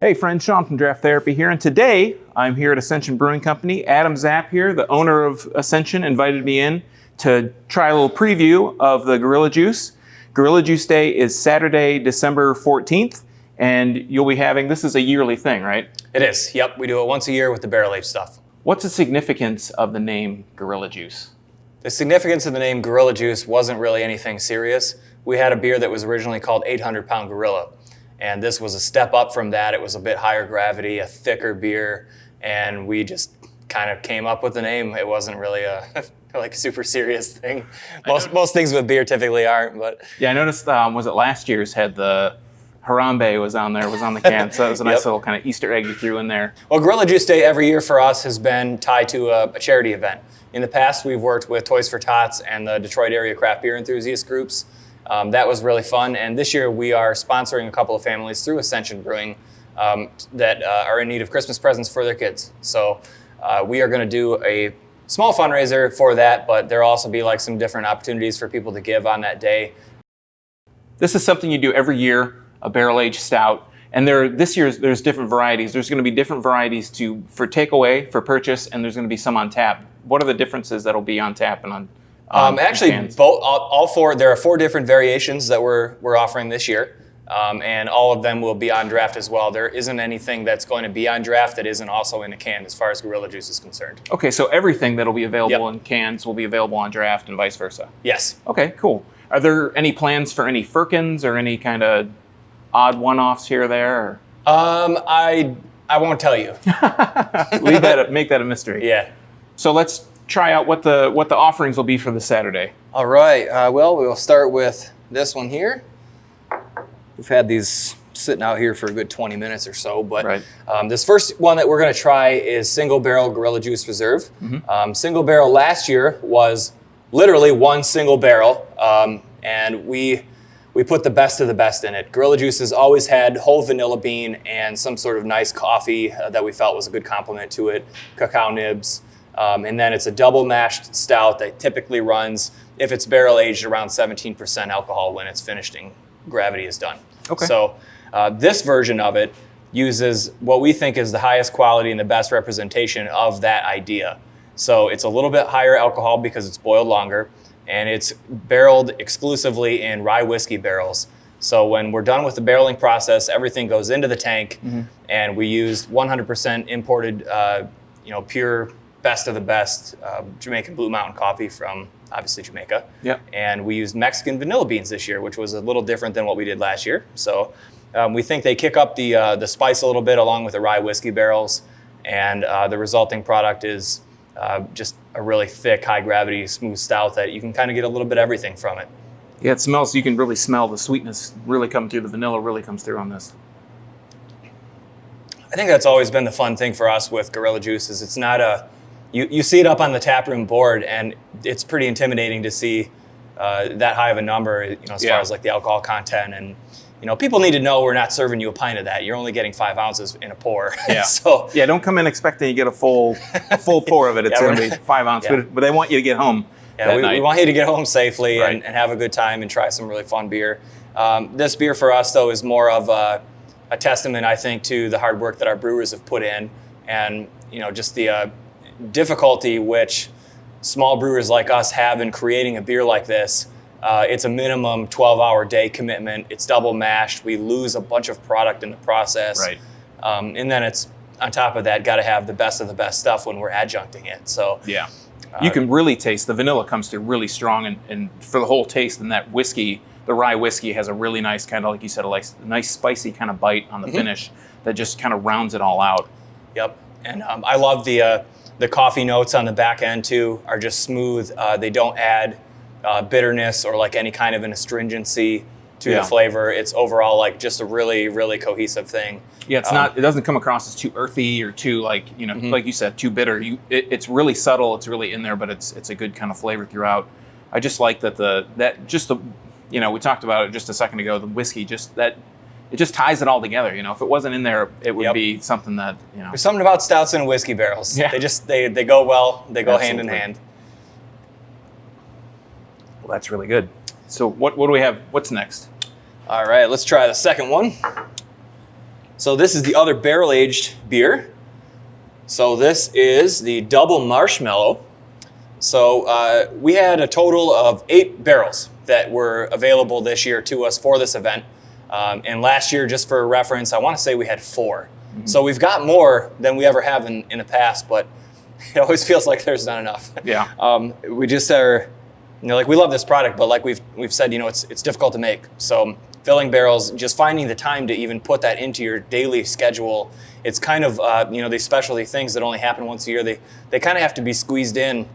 Hey friends, Sean from Draft Therapy here, and today I'm here at Ascension Brewing Company. Adam Czap here, the owner of Ascension, invited me in to try a little preview of the Gorilla Juice. Gorilla Juice Day is Saturday, December 14th, and you'll be having, this is a yearly thing, right? It is, yep. We do it once a year with the barrel-aged stuff. What's the significance of the name Gorilla Juice? The significance of the name Gorilla Juice wasn't really anything serious. We had a beer that was originally called 800 Pound Gorilla. And this was a step up from that. It was a bit higher gravity, a thicker beer, and we just kind of came up with the name. It wasn't really a like super serious thing. Most things with beer typically aren't, but yeah, I noticed. Was it last year's had the Harambe was on there, was on the can, so it was a nice little kind of Easter egg you threw in there. Well, Gorilla Juice Day every year for us has been tied to a charity event. In the past, we've worked with Toys for Tots and the Detroit area craft beer enthusiast groups. That was really fun, and this year we are sponsoring a couple of families through Ascension Brewing that are in need of Christmas presents for their kids. So we are going to do a small fundraiser for that, but there'll also be like some different opportunities for people to give on that day. This is something you do every year, a barrel-aged stout, and this year there's different varieties. There's going to be different varieties for takeaway, for purchase, and there's going to be some on tap. What are the differences that'll be on tap and on actually, all four. There are 4 different variations that we're offering this year, and all of them will be on draft as well. There isn't anything that's going to be on draft that isn't also in a can as far as Gorilla Juice is concerned. Okay, so everything that'll be available in cans will be available on draft and vice versa. Yes. Okay, cool. Are there any plans for any firkins or any kind of odd one-offs here or there? I won't tell you. Make that a mystery. Yeah. So let's try out what the offerings will be for this Saturday. All right. Well, we'll start with this one here. We've had these sitting out here for a good 20 minutes or so, but this first one that we're going to try is Single Barrel Gorilla Juice Reserve. Mm-hmm. Single Barrel last year was literally one single barrel, and we put the best of the best in it. Gorilla Juice has always had whole vanilla bean and some sort of nice coffee that we felt was a good complement to it, cacao nibs. And then it's a double mashed stout that typically runs, if it's barrel aged, around 17% alcohol when its finishing gravity is done. Okay. So this version of it uses what we think is the highest quality and the best representation of that idea. So it's a little bit higher alcohol because it's boiled longer, and it's barreled exclusively in rye whiskey barrels. So when we're done with the barreling process, everything goes into the tank, and we use 100% imported, pure best of the best Jamaican Blue Mountain coffee from obviously Jamaica. Yep. And we used Mexican vanilla beans this year, which was a little different than what we did last year. So we think they kick up the spice a little bit along with the rye whiskey barrels, and the resulting product is just a really thick, high gravity, smooth stout that you can kind of get a little bit of everything from it. Yeah, it smells, you can really smell the sweetness really come through. The vanilla really comes through on this. I think that's always been the fun thing for us with Gorilla Juice is it's not you see it up on the taproom board, and it's pretty intimidating to see that high of a number, as far as like the alcohol content. And people need to know we're not serving you a pint of that. You're only getting 5 ounces in a pour. Yeah. So yeah, don't come in expecting you get a full pour of it. It's going to be 5 ounces, but they want you to get home. Yeah, we want you to get home safely and have a good time and try some really fun beer. This beer for us, though, is more of a testament, I think, to the hard work that our brewers have put in, and just the difficulty which small brewers like us have in creating a beer like this. It's a minimum 12-hour day commitment. It's double mashed. We lose a bunch of product in the process. Right. And then it's, on top of that, got to have the best of the best stuff when we're adjuncting it. So yeah, you can really taste the vanilla comes through really strong, and for the whole taste. And that whiskey, the rye whiskey, has a really nice kind of, like you said, a nice spicy kind of bite on the finish that just kind of rounds it all out. Yep. And I love the coffee notes on the back end too. Are just smooth. They don't add bitterness or like any kind of an astringency to the flavor. It's overall like just a really, really cohesive thing. Yeah, it's not. It doesn't come across as too earthy or too like like you said, too bitter. It's really subtle. It's really in there, but it's a good kind of flavor throughout. I just like that we talked about it just a second ago. The whiskey, just that. It just ties it all together. If it wasn't in there, it would be something that, There's something about stouts and whiskey barrels. Yeah. They go well. They go hand in hand. Well, that's really good. So what do we have? What's next? All right, let's try the second one. So this is the other barrel-aged beer. So this is the double marshmallow. So we had a total of 8 barrels that were available this year to us for this event. And last year, just for reference, I want to say we had 4. Mm-hmm. So we've got more than we ever have in the past, but it always feels like there's not enough. Yeah. We just are, like we love this product, but like we've said, it's difficult to make. So filling barrels, just finding the time to even put that into your daily schedule. It's kind of, these specialty things that only happen once a year. They kind of have to be squeezed in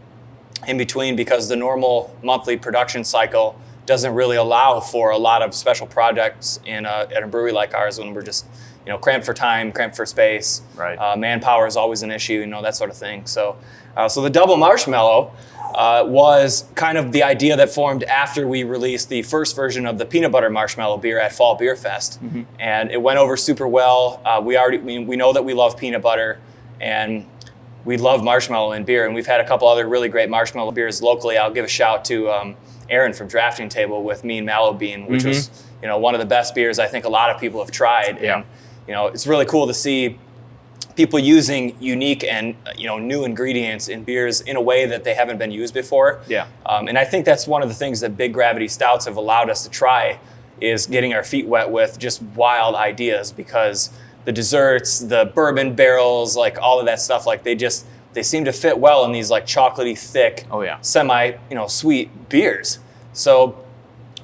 between, because the normal monthly production cycle doesn't really allow for a lot of special projects at a brewery like ours, when we're just, cramped for time, cramped for space. Right. Manpower is always an issue, that sort of thing. So the double marshmallow was kind of the idea that formed after we released the first version of the peanut butter marshmallow beer at Fall Beer Fest. Mm-hmm. And it went over super well. We know that we love peanut butter, and we love marshmallow in beer, and we've had a couple other really great marshmallow beers locally. I'll give a shout to Aaron from Drafting Table with Mean Mallow Bean, which was one of the best beers I think a lot of people have tried. Yeah. And it's really cool to see people using unique and new ingredients in beers in a way that they haven't been used before. Yeah. And I think that's one of the things that Big Gravity Stouts have allowed us to try, is getting our feet wet with just wild ideas, because the desserts, the bourbon barrels, like all of that stuff, like they seem to fit well in these like chocolatey thick, semi, sweet beers. So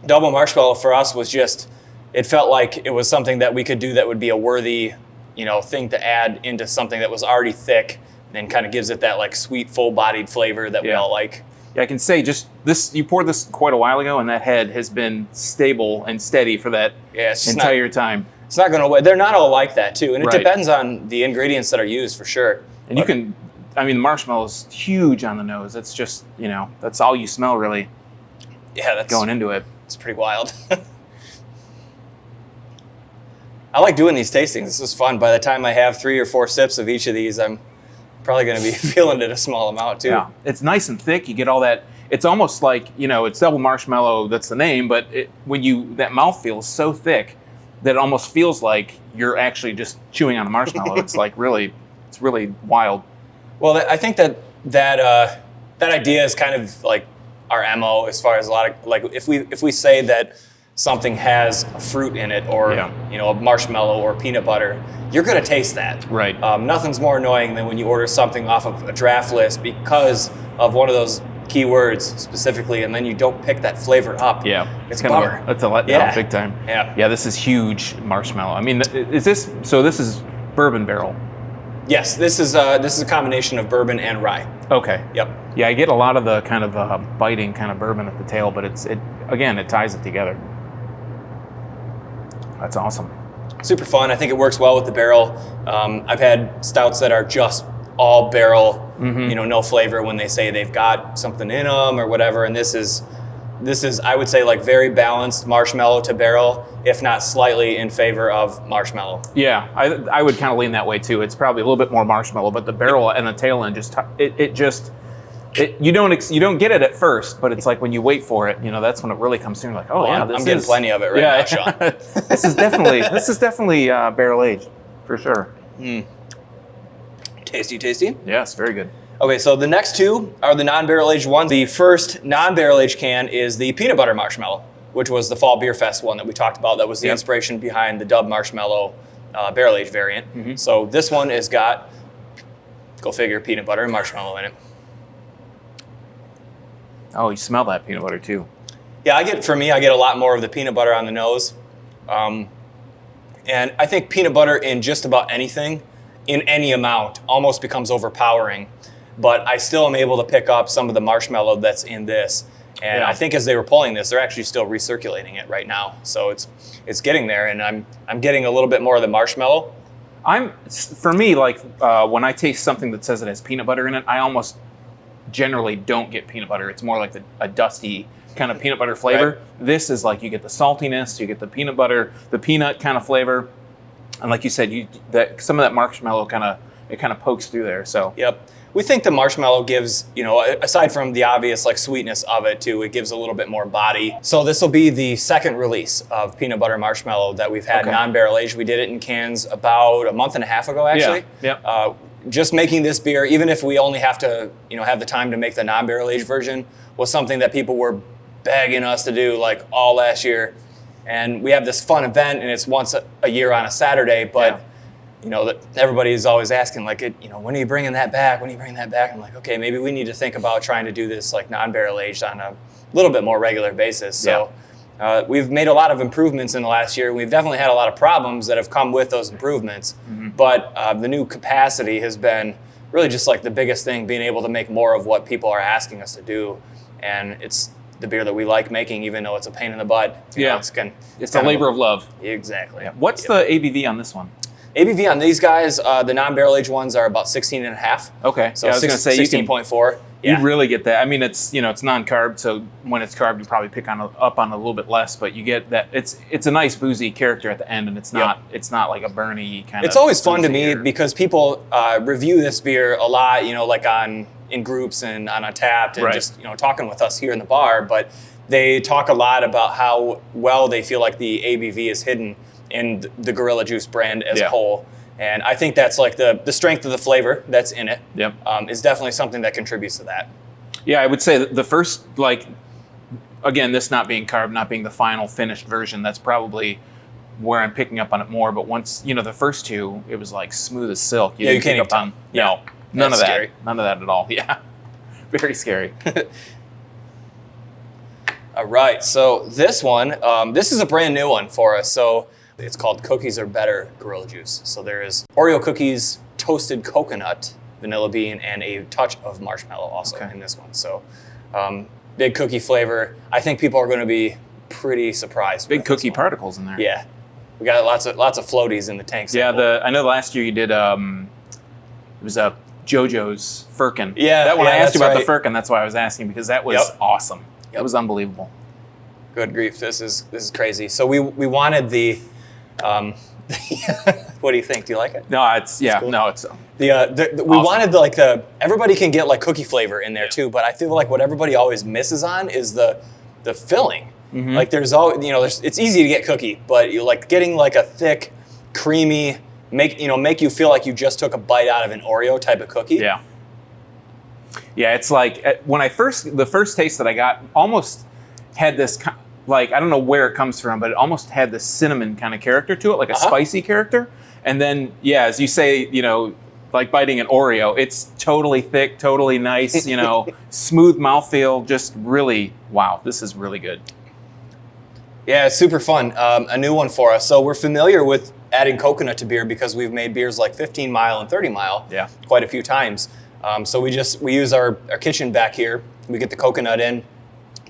double marshmallow for us was just, it felt like it was something that we could do that would be a worthy, thing to add into something that was already thick, and kind of gives it that like sweet, full-bodied flavor that we all like. Yeah, I can say just this, you poured this quite a while ago, and that head has been stable and steady for that entire time. It's not going to, they're not all like that too. And it depends on the ingredients that are used, for sure. And you can, the marshmallow is huge on the nose. It's just, that's all you smell really. Yeah, that's going into it. It's pretty wild. I like doing these tastings. This is fun. By the time I have 3 or 4 sips of each of these, I'm probably going to be feeling it a small amount too. Yeah, it's nice and thick. You get all that. It's almost like, it's double marshmallow, that's the name, but that mouthfeel is so thick that it almost feels like you're actually just chewing on a marshmallow. It's like it's really wild. Well, I think that idea is kind of like our MO, as far as a lot of, like, if we say that something has a fruit in it, or a marshmallow or peanut butter, you're going to taste that. Right. Nothing's more annoying than when you order something off of a draft list because of one of those keywords specifically, and then you don't pick that flavor up. Yeah, it's a bummer. That's a letdown, big time. Yeah. This is huge marshmallow. This is bourbon barrel? Yes, this is a combination of bourbon and rye. Okay. Yep. Yeah, I get a lot of the kind of biting kind of bourbon at the tail, but it ties it together. That's awesome. Super fun. I think it works well with the barrel. I've had stouts that are just all barrel, no flavor, when they say they've got something in them or whatever. And this is, I would say, like very balanced marshmallow to barrel, if not slightly in favor of marshmallow. Yeah, I would kind of lean that way too. It's probably a little bit more marshmallow, but the barrel and the tail end you don't get it at first, but it's like when you wait for it, that's when it really comes through. You're like, I'm getting plenty of it right now, Sean. This is definitely barrel aged for sure. Tasty. Yes, very good. Okay, so the next 2 are the non-barrel aged ones. The first non-barrel aged can is the peanut butter marshmallow, which was the Fall Beer Fest one that we talked about. That was the inspiration behind the Dub Marshmallow barrel aged variant. So this one has got, go figure, peanut butter and marshmallow in it. Oh, you smell that peanut butter too. Yeah, I get a lot more of the peanut butter on the nose. And I think peanut butter in just about anything, in any amount, almost becomes overpowering. But I still am able to pick up some of the marshmallow that's in this. And I think as they were pulling this, they're actually still recirculating it right now. So it's getting there, and I'm getting a little bit more of the marshmallow. For me, like when I taste something that says it has peanut butter in it, I almost generally don't get peanut butter. It's more like a dusty kind of peanut butter flavor. Right. This is like you get the saltiness, you get the peanut butter, the peanut kind of flavor, and like you said, some of that marshmallow kind of pokes through there. So yep. we think the marshmallow gives, aside from the obvious like sweetness of it too, it gives a little bit more body. So this will be the second release of peanut butter marshmallow that we've had non-barrel aged. We did it in cans about a month and a half ago, actually. Yeah. Just making this beer, even if we only have to, have the time to make the non-barrel aged version, was something that people were begging us to do like all last year. And we have this fun event, and it's once a year on a Saturday, but that everybody's always asking, like, when are you bringing that back? When are you bringing that back? I'm like, okay, maybe we need to think about trying to do this like non-barrel aged on a little bit more regular basis. So we've made a lot of improvements in the last year. We've definitely had a lot of problems that have come with those improvements, but the new capacity has been really just like the biggest thing, being able to make more of what people are asking us to do. And it's the beer that we like making, even though it's a pain in the butt. It's a labor of love. Exactly. Yeah. What's the ABV on this one? ABV on these guys, the non-barrel aged ones are about 16 and a half. Okay. So I was going to say 16.4. You really get that. I mean, it's it's non-carb, so when it's carb, you probably pick up on a little bit less, but you get that it's a nice boozy character at the end, and it's not like a burny kind of. It's always fun to me because people review this beer a lot, like in groups and on Untapped and just talking with us here in the bar, but they talk a lot about how well they feel like the ABV is hidden in the Gorilla Juice brand as a whole. And I think that's like the strength of the flavor that's in it is definitely something that contributes to that. Yeah, I would say that the first, again, this not being carb, not being the final finished version, that's probably where I'm picking up on it more. But once, the first two, it was like smooth as silk. You can't pick up on. No, none of that. Scary. None of that at all. Yeah, very scary. All right, so this one, this is a brand new one for us. So it's called Cookies Are Better Gorilla Juice. So there is Oreo cookies, toasted coconut, vanilla bean, and a touch of marshmallow also in this one. So big cookie flavor. I think people are going to be pretty surprised. Big cookie particles in there. Yeah, we got lots of floaties in the tank sample. Yeah, I know last year you did. It was a JoJo's Firkin. Yeah, that when I asked you about the Firkin, that's why I was asking, because that was awesome. It was unbelievable. Good grief, this is crazy. So we wanted the. What do you think? Do you like it? No, it's cool. No, it's we awesome. Wanted everybody can get like cookie flavor in there too, but I feel like what everybody always misses on is the filling. Like there's it's easy to get cookie, but you like getting like a thick, creamy, make you feel like you just took a bite out of an Oreo type of cookie. Yeah. Yeah, it's like when the first taste that I got almost had this I don't know where it comes from, but it almost had this cinnamon kind of character to it, like a spicy character. And then, as you say, like biting an Oreo, it's totally thick, totally nice, smooth mouthfeel, just really, wow, this is really good. Yeah, it's super fun. A new one for us. So we're familiar with adding coconut to beer because we've made beers like 15 Mile and 30 Mile quite a few times. So we use our kitchen back here. We get the coconut in,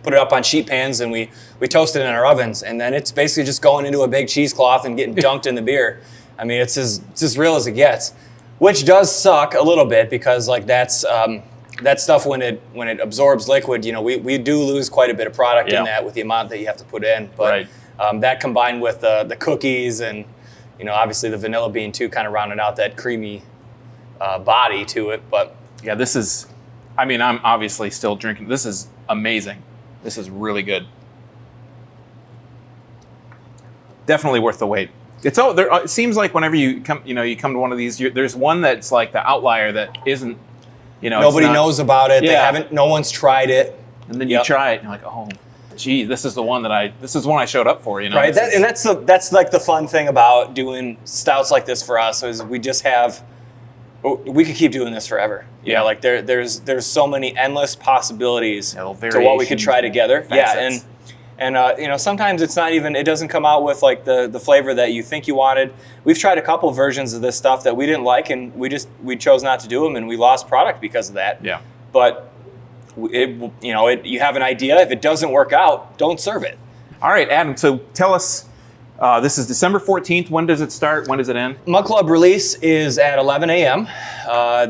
put it up on sheet pans, and we toast it in our ovens, and then it's basically just going into a big cheesecloth and getting dunked in the beer. I mean, it's as real as it gets, which does suck a little bit because like that stuff when it absorbs liquid, we do lose quite a bit of product in that with the amount that you have to put in. But that combined with the cookies and obviously the vanilla bean too, kind of rounded out that creamy body to it. But yeah, this is. I mean, I'm obviously still drinking. This is amazing. This is really good. Definitely worth the wait. It seems like whenever you come to one of these, there's one that's like the outlier that isn't, nobody knows about it. Yeah. No one's tried it. And then you try it and you're like, oh, gee, this is the one I showed up for, Right. That's like the fun thing about doing stouts like this for us is we just have. We could keep doing this forever. Yeah, like there's so many endless possibilities to what we could try together. Yeah, and sometimes it's not even. It doesn't come out with like the flavor that you think you wanted. We've tried a couple versions of this stuff that we didn't like, and we chose not to do them, and we lost product because of that. Yeah, but you have an idea. If it doesn't work out, don't serve it. All right, Adam. So tell us. This is December 14th. When does it start? When does it end? Mug Club release is at 11 a.m.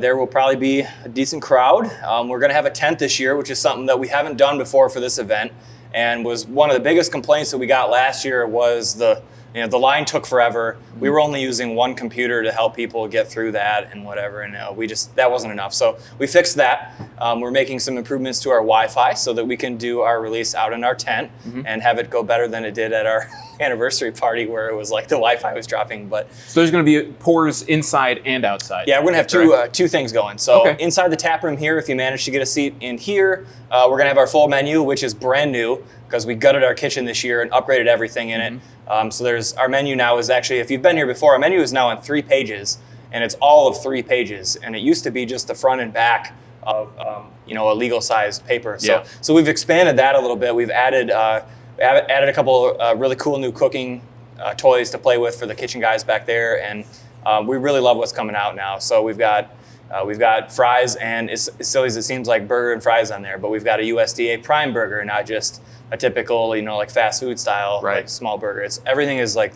There will probably be a decent crowd. We're going to have a tent this year, which is something that we haven't done before for this event. and was one of the biggest complaints that we got last year was the line took forever. We were only using one computer to help people get through that and whatever, and that wasn't enough. So we fixed that. We're making some improvements to our Wi-Fi so that we can do our release out in our tent and have it go better than it did at our anniversary party where it was like the Wi-Fi was dropping. But so there's going to be pours inside and outside. Yeah, we're going to have two things going. So inside the tap room here, if you manage to get a seat in here, we're going to have our full menu, which is brand new because we gutted our kitchen this year and upgraded everything in it. So our menu now is actually, if you've been here before, our menu is now on 3 pages, and it's all of 3 pages. And it used to be just the front and back of a legal sized paper. So we've expanded that a little bit. We've added a couple really cool new cooking toys to play with for the kitchen guys back there, and we really love what's coming out now. So we've got fries, and as silly as it seems, like burger and fries on there, but we've got a USDA Prime burger, not just a typical, like fast food style, like small burger. Everything is like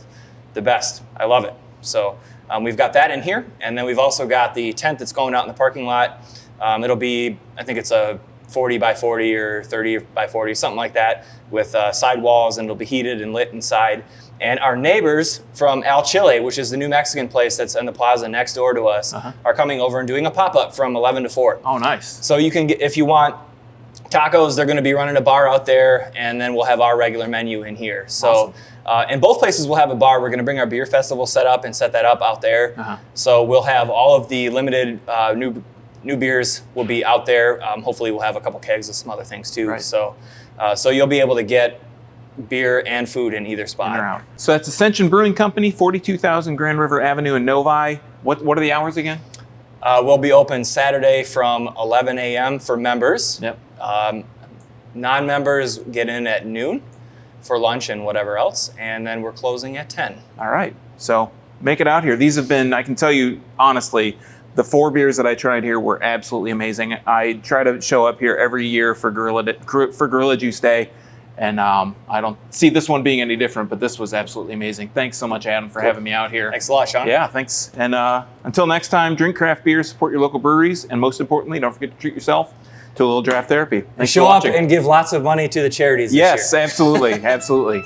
the best. I love it. So we've got that in here, and then we've also got the tent that's going out in the parking lot. It'll be, I think it's a 40 by 40 or 30 by 40, something like that, with side walls, and it'll be heated and lit inside. And our neighbors from Al Chile, which is the new Mexican place that's in the plaza next door to us, are coming over and doing a pop-up from 11 to 4. Oh, nice. So you can get, if you want tacos, they're going to be running a bar out there, and then we'll have our regular menu in here. So in both places we'll have a bar. We're going to bring our beer festival set that up out there. So we'll have all of the limited new beers will be out there. Hopefully we'll have a couple kegs of some other things too. So you'll be able to get beer and food in either spot. So that's Ascension Brewing Company, 42,000 Grand River Avenue in Novi. What are the hours again? We'll be open Saturday from 11 a.m. for members. Non-members get in at noon for lunch and whatever else, and then we're closing at 10. All right. So make it out here. These have been, I can tell you honestly, the 4 beers that I tried here were absolutely amazing. I try to show up here every year for Gorilla Juice Day, and I don't see this one being any different, but this was absolutely amazing. Thanks so much, Adam, for having me out here. Thanks a lot, Sean. Yeah, thanks. And until next time, drink craft beer, support your local breweries, and most importantly, don't forget to treat yourself to a little draft therapy. And show up and give lots of money to the charities this year. Yes, absolutely, absolutely.